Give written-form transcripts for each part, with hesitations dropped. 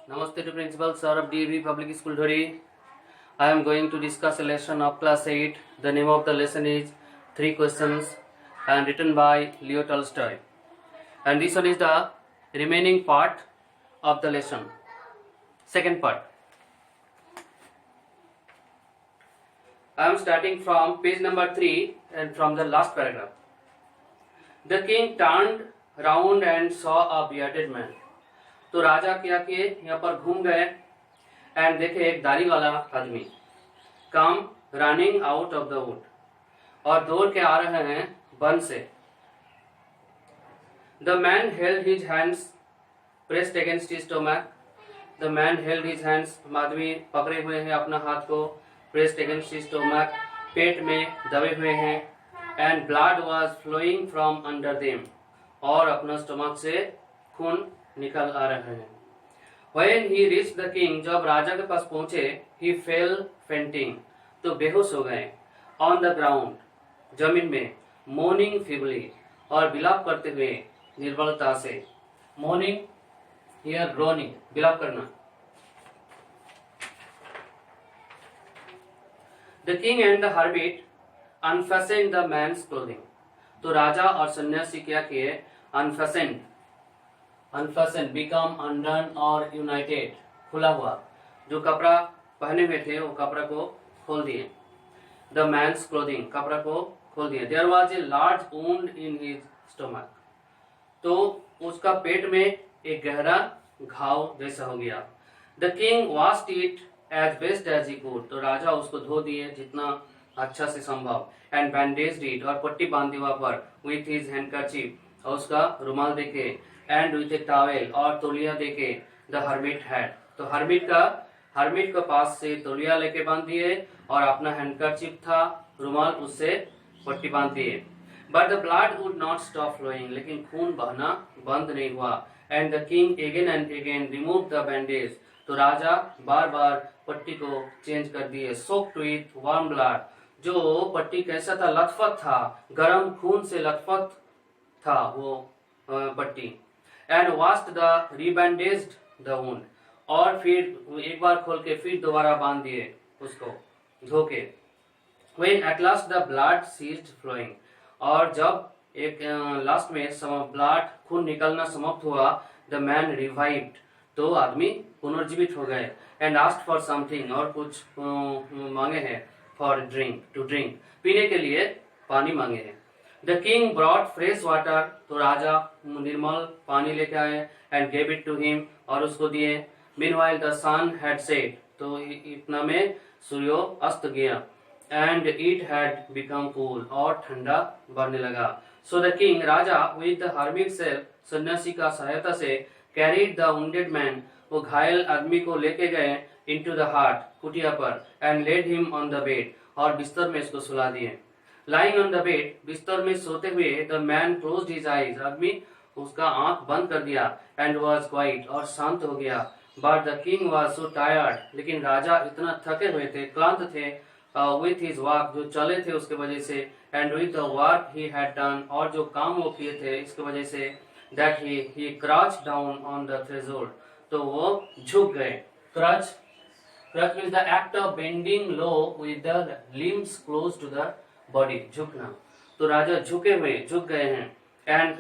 Namaste to Principal Sir of DAV Public School Dhuri. I am going to discuss a lesson of class 8. The name of the lesson is 3 Questions and written by Leo Tolstoy. And this one is the remaining part of the lesson. Second part. I am starting from page number 3 and from the last paragraph. The king turned round and saw a bearded man. तो राजा क्या किए, यहाँ पर घूम गए and देखे एक दाढ़ी वाला आदमी come running out of the wood, और दौड़ के आ रहे हैं वन से. The man held his hands pressed against his stomach. The man held his hands, आदमी पकड़े हुए हैं अपना हाथ को, प्रेस्ड अगेंस्ट हिज स्टोमक, पेट में दबे हुए हैं, and blood was flowing from under them, और अपना स्टोमक से खून निकल आ रहे हैं. When he reached the king, जब राजा के पास पहुंचे, he fell fainting, तो बेहोश हो गए. On the ground, जमीन में, mourning feebly, और विलाप करते हुए निर्बलता से. Mourning here groaning, विलाप करना. The king and the hermit unfastened the man's clothing. तो राजा और सन्यासी क्या किए? Unfastened, become undone और united, खुला हुआ, जो कपड़ा पहने हुए थे वो कपड़ा को खोल दिए. The man's clothing, कपड़ा को खोल दिए. There was a large wound in his stomach, तो उसका पेट में एक गहरा घाव जैसा हो गया. The king washed it as best as he could, तो राजा उसको धो दिए जितना अच्छा से संभव. And bandaged it, और पट्टी बांध दी वहाँ पर, with his handkerchief, और उसका रुमाल देके, एंड विथ ए टॉवेल, और तौलिया देके. द हर्मिट हैड, तो हर्मिट के पास से तौलिया लेके बांध दिए, और अपना हैंडकरचिप था, रुमाल, उससे पट्टी बांध दिए. But the blood would not stop flowing, लेकिन खून बहना बंद नहीं हुआ. And the king again and again remove the bandage, तो राजा बार बार पट्टी को चेंज कर दिए. सोक्ड विथ वार्म ब्लड, जो पट्टी कैसा था? लथपथ था, गर्म खून से लथपथ था वो पट्टी. And washed the rebandaged the wound, और फिर एक बार खोल के फिर दोबारा बांध दिए उसको धो के. When at last the blood ceased flowing, और जब एक लास्ट में ब्लड खून निकलना समाप्त हुआ, द मैन रिवाइव्ड, तो आदमी पुनर्जीवित हो गए. एंड आस्क्ड फॉर समथिंग, और कुछ मांगे हैं. फॉर ड्रिंक, टू ड्रिंक, पीने के लिए पानी मांगे हैं. The king brought fresh water, तो राजा निर्मल पानी लेके आए. And gave it to him, और उसको दिए. Meanwhile the sun had set, तो इतना में सूर्यो अस्त गया. And it had become cool, और ठंडा बढ़ने लगा. सो द किंग, राजा, विद द हर्मिट सेल्फ, सन्यासी का सहायता से, कैरीड द वुंडेड मैन, वो घायल आदमी को लेके गए, इनटू द हार्ट, कुटिया पर. And laid him on the bed, और बिस्तर में इसको सुला दिए. Lying on the bed, बिस्तर में सोते हुए, the man closed his eyes, आदमी उसका आंख बंद कर दिया. And was quiet, और शांत हो गया. But the king was so tired, लेकिन राजा इतना थके हुए थे, क्लांत थे, with his work, जो चले थे उसके वजह से, and with the work he had done, और जो काम वो किए थे इसके वजह से, that he crouched down on the threshold, तो वो झुक गए. Crouch means the act of bending low with the limbs close to the body, झुकना. तो राजा झुक गए हैं. एंड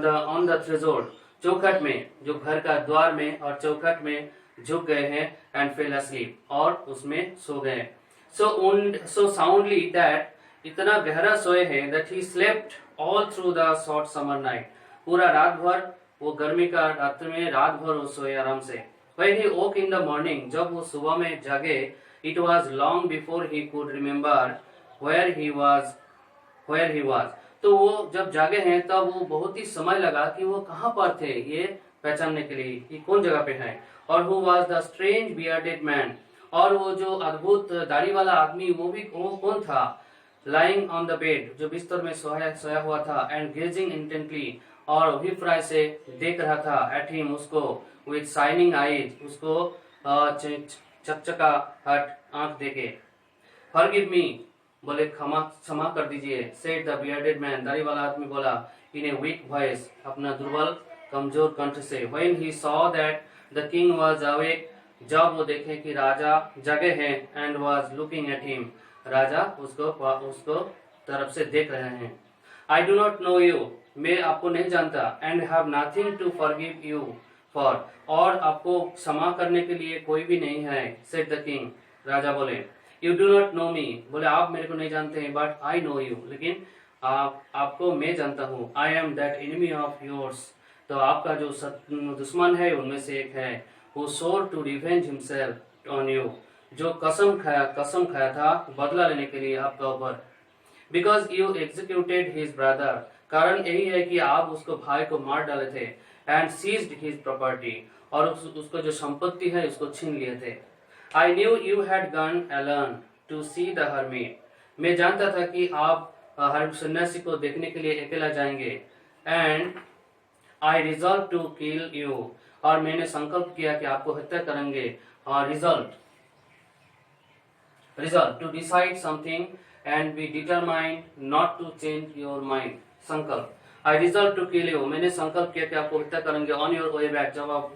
ऑन द थ्रेशोल्ड, चौखट में, जो घर का द्वार में और चौखट में झुक गए हैं. एंड फेल अस्लीप, और उसमें सो गए. सो साउंडली दैट, इतना गहरा सोए हैं, that he slept all through the short summer night, पूरा रात भर, वो गर्मी का रात्र में रात भर वो सोए आराम से. When he woke in the morning, जब वो सुबह में जागे, it was long before he could remember where he was, तो वो जब जागे हैं तब वो बहुत ही समय लगा कि वो कहाँ पर थे, ये पहचानने के लिए कि कौन जगह पे है. और who was the strange bearded man, और वो जो अद्भुत दाढ़ी वाला आदमी, वो कौन था? Lying on the bed, जो बिस्तर में सोया हुआ था. And gazing intently, और अभिप्राय से देख रहा था. At him, उसको. With shining eyes, उसको चकचका हट आंख देके. Forgive me, बोले क्षमा कर दीजिए. सेड द बियर्डेड मैन, दाढ़ी वाला आदमी बोला. इन ए वीक वॉइस, अपना दुर्बल कमजोर कंठ से. When he saw that the king was awake, जब वो देखे कि राजा जगे हैं, and was looking at him, राजा उसको तरफ से देख रहे हैं। I do not know you, मैं आपको नहीं जानता, and have nothing to forgive you for, और आपको क्षमा करने के लिए कोई भी नहीं है, सेड द किंग, राजा बोले। यू डू नॉट नो मी, बोले आप मेरे को नहीं जानते हैं, बट आई नो यू, लेकिन आपको मैं जानता हूँ। I am that enemy of yours, तो आपका जो दुश्मन है उनमें से एक है। Who swore to revenge himself on you, जो कसम खाया था बदला लेने के लिए आपका ऊपर। Because you executed his brother, कारण यही है कि आप उसको भाई को मार डाले थे। एंड सीज्ड हिज प्रॉपर्टी, और उसको जो संपत्ति है उसको छीन लिए थे। I knew you had gone alone to see the hermit, मैं जानता था कि आप हर सन्यासी को देखने के लिए अकेला जाएंगे। And I resolve to kill you, और मैंने संकल्प किया कि आपको हत्या करेंगे। और resolve to decide something and be determined not to change your mind, संकल्प। I resolve to kill you, मैंने संकल्प किया कि आपको हत्या करेंगे। ऑन योर वे बैक, जब आप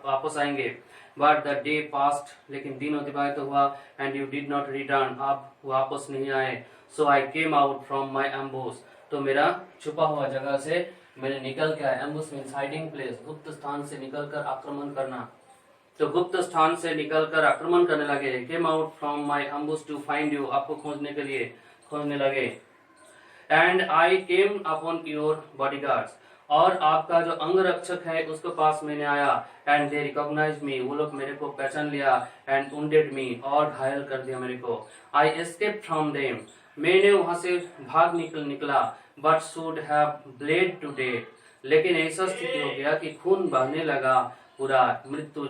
वापस आएंगे। बट द डे पास्ट, लेकिन दिन अतिबाहित हुआ। And you did not return, आप वापस नहीं आए। So I came out from my ambush, तो मेरा छुपा हुआ जगह से मैंने निकल के आया। एम्बुश मीन्स हाइडिंग प्लेस, गुप्त स्थान से निकलकर आक्रमण करना। तो गुप्त स्थान से निकलकर आक्रमण करने लगे। Came out from my ambush to find you, आपको खोजने लगे। And I came upon your bodyguards, और आपका जो अंगरक्षक है उसके पास मैंने आया। एंड दे रिकॉग्नाइज मी, वो लोग मेरे को पहचान लिया। एंड वुंडेड मी, और घायल कर दिया मेरे को। आई एस्केप फ्रॉम देम, मैंने वहां से भाग निकला। But should have bled to death, लेकिन ऐसा स्थिति हो गया कि खून बहने लगा, पूरा मृत्यु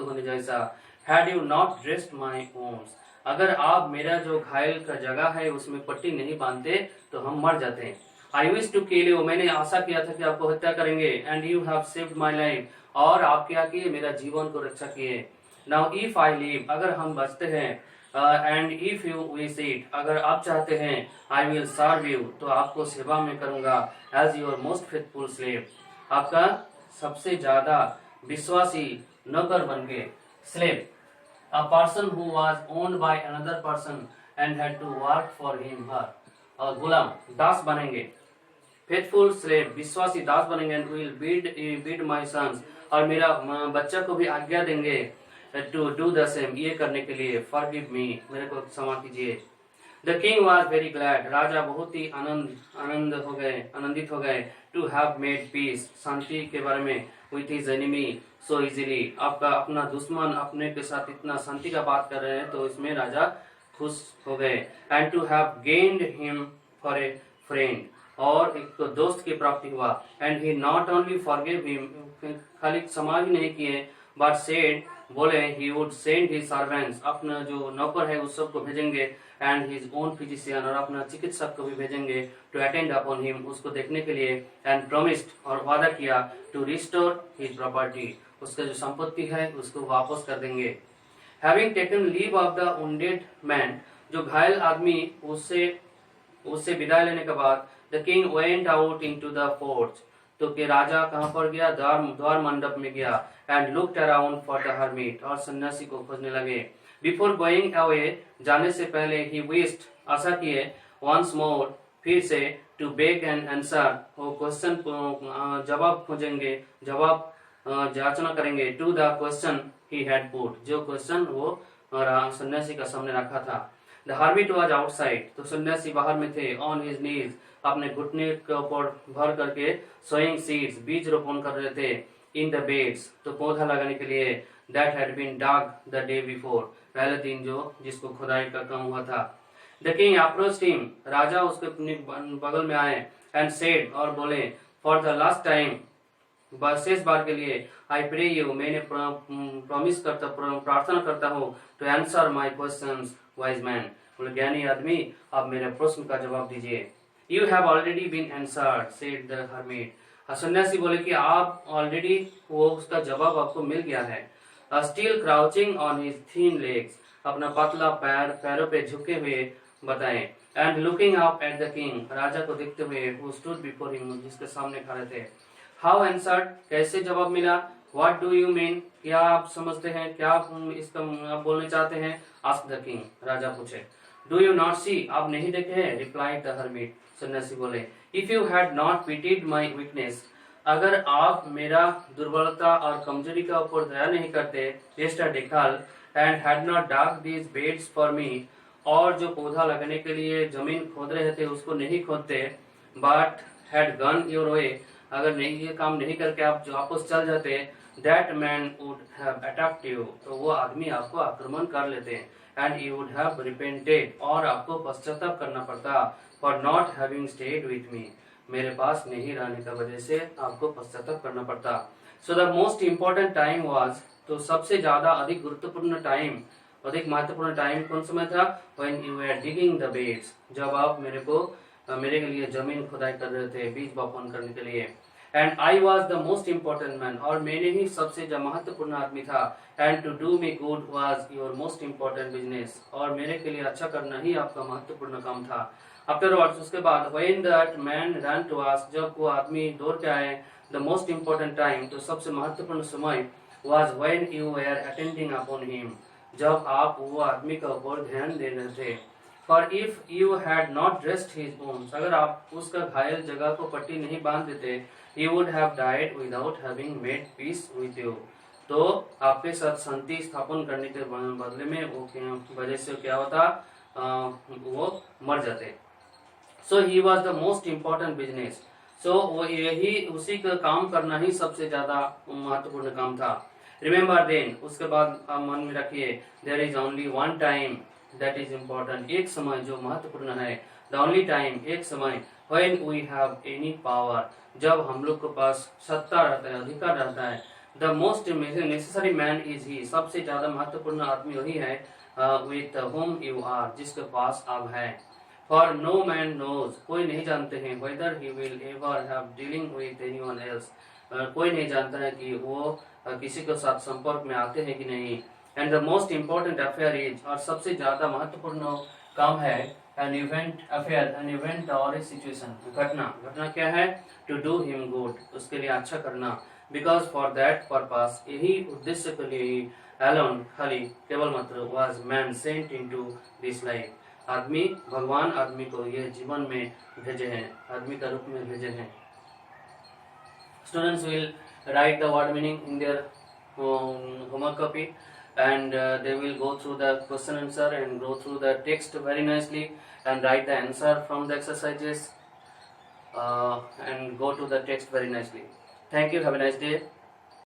होने जैसा। Had you not dressed my wounds, अगर आप मेरा जो घायल का जगह है उसमें पट्टी नहीं बांधते तो हम मर जाते हैं। I wish to kill you, मैंने आशा किया था कि आपको हत्या करेंगे। And you have saved my life, और आप क्या किए, मेरा जीवन को रक्षा किए। नाउ इफ आई लिव, अगर हम बचते हैं। And if you wish it, अगर आप चाहते हैं। आई विल सर्व यू, तो आपको सेवा में करूंगा। As your most faithful slave, आपका सबसे ज्यादा विश्वासी नौकर बन के। Slave, a person who was owned by another person and had to work for him her, और गुलाम, दास बनेंगे। फेथफुल स्लेव, विश्वासी दास बनेंगे। And will bid my sons, और मेरा बच्चा को भी आज्ञा देंगे टू डू द सेम, ये करने के लिए। फॉरगिव मी, मेरे को क्षमा कीजिए। The king was very glad, राजा बहुत ही आनंदित हो गए। टू हैव मेड पीस, शांति के बारे में। With his enemy so easily, आपका अपना दुश्मन अपने के साथ इतना शांति का बात कर रहे हैं, तो इसमें राजा खुश हो गए। And to have gained him for a friend, और एक तो दोस्त की प्राप्ति हुआ। And he not only forgive him, खाली क्षमा ही नहीं किए, बट सेड, बोले, he would send his servants, अपना जो नौकर है उस सब को भेजेंगे। एंड हिज ओन फिजिशियन, और अपना चिकित्सक को भी भेजेंगे। टू अटेंड अपॉन हिम, उसको देखने के लिए। एंड प्रोमिस्ड, और वादा किया। टू रिस्टोर हिज प्रॉपर्टी, उसका जो संपत्ति है उसको वापस कर देंगे। Having taken leave of the wounded man, जो घायल आदमी, उससे विदाई लेने के बाद। The king went out into the fort, तो कि राजा कहाँ पर गया, द्वार मंडप में गया। And looked around for the hermit, और सन्यासी को खोजने लगे। बिफोर गोइंग अवे, जाने से पहले, ही विश्ड, आशा किए। वंस मोर, फिर से। टू बेग एंड आंसर, वो क्वेश्चन जवाब खोजेंगे, जवाब जांचना करेंगे। To the question he had put, जो क्वेश्चन वो सन्यासी का सामने रखा था। द हर्मिट वाज आउटसाइड, तो सन्यासी बाहर में थे। ऑन हिज नीज, अपने घुटने के ऊपर भर करके। सोइंग सीड्स, बीज रोपण कर रहे थे। इन द बेड्स, तो पौधा लगाने के लिए। That had been dug the day before, पहले दिन जिसको खुदाई का काम हुआ था। द किंग अप्रोच्ड हिम, राजा उसके बगल में आए। एंड सेड, और बोले, फॉर द लास्ट टाइम, शेष बार के लिए। आई प्रे यू, मैंने प्रार्थना करता हूँ। To answer my questions wise man, बोले ज्ञानी आदमी, आप मेरे प्रश्न का जवाब दीजिए। You have already been answered, said the hermit, सन्यासी बोले कि आप ऑलरेडी, वो उसका जवाब आपको मिल गया है। Still crouching on his thin legs, अपना पतला पैरों पे झुके हुए बताएं। And looking up at the king, राजा को देखते हुए। हु स्टूड बिफोर हिम, जिसके सामने खड़े थे। हाउ आंसर्ड, कैसे जवाब मिला। व्हाट डू यू मीन, क्या आप समझते हैं, क्या आप इसका आप बोलने चाहते हैं? आस्क द किंग, राजा पूछे। डू यू नॉट सी, आप नहीं देखे हैं? रिप्लाइड द हर्मिट, सन्यासी बोले। If you had not pitied my weakness, अगर आप मेरा दुर्बलता और कमजोरी का ऊपर दया नहीं करते, यस्टरडे कल, and had not dug these beds for me, और जो पौधा लगाने के लिए जमीन खोद रहे थे उसको नहीं खोदते, but had gun your way, अगर नहीं ये काम नहीं करके आप जो वापस चल जाते, that man would have attacked you, तो वो आदमी आपको आक्रमण कर लेते, and you would have repented, और आपको पश्चाताप करना पड़ता, for not having stayed with me, मेरे पास नहीं रहने की वजह से आपको पश्चाताप करना पड़ता। So the most important time was, तो सबसे ज्यादा अधिक गुरुत्वपूर्ण टाइम, अधिक महत्वपूर्ण टाइम कौन समय था? When you were digging the beds, जब आप मेरे के लिए जमीन खुदाई कर रहे थे, बीज बपन करने के लिए। And I was the most important man, और मैंने ही सबसे महत्वपूर्ण आदमी था। And to do me good was your most important business, और मेरे के लिए अच्छा करना ही आपका महत्वपूर्ण काम था। आफ्टरवर्ड्स, उसके बाद, when that man run to us, जब वो आदमी दौड़ के आए, द मोस्ट इम्पोर्टेंट टाइम, तो सबसे महत्वपूर्ण समय, was when you were attending upon him, जब आप वो आदमी का ऊपर ध्यान दे रहे थे। For if you had not dressed his wounds, अगर आप उसका घायल जगह को पट्टी नहीं बांध देते, you would have died without having made peace with you, तो आपके साथ शांति स्थापन करने के बदले में वो वजह से क्या होता, वो मर जाते। So he was the most important business, so वो यही उसी का काम करना ही सबसे ज्यादा महत्वपूर्ण काम था। रिमेम्बर देन, उसके बाद आप मन में रखिए, there is only one time that is important, एक समय जो महत्वपूर्ण है, द ओनली टाइम, एक समय, when we have any power, जब हम लोग के पास सत्ता रहता है, अधिकार रहता है। The most necessary man is he, सबसे ज्यादा महत्वपूर्ण आदमी वही है, विथ होम यू आर, जिसके पास आप है। फॉर नो मैन नोज, कोई नहीं जानते हैं, weather he will ever have dealing with anyone else, कोई नहीं जानता है कि वो किसी के साथ संपर्क में आते हैं कि नहीं। And the most important affair is, और सबसे ज्यादा महत्वपूर्ण काम है, an event affair, an event और ए सिचुएशन, घटना क्या है? टू डू हिम गुड, उसके लिए अच्छा करना। बिकॉज फॉर दैट पर्पस, यही उद्देश्य के लिए ही, एलोन, खाली, केवल मात्र, was man sent into this life, आदमी, भगवान आदमी को यह जीवन में भेजे हैं, आदमी का रूप में भेजे हैं। Students will write the word meaning in their homework copy, and they will go through the question answer and go through the text very nicely and write the answer from the exercises and go to the text very nicely. Thank you. Have a nice day.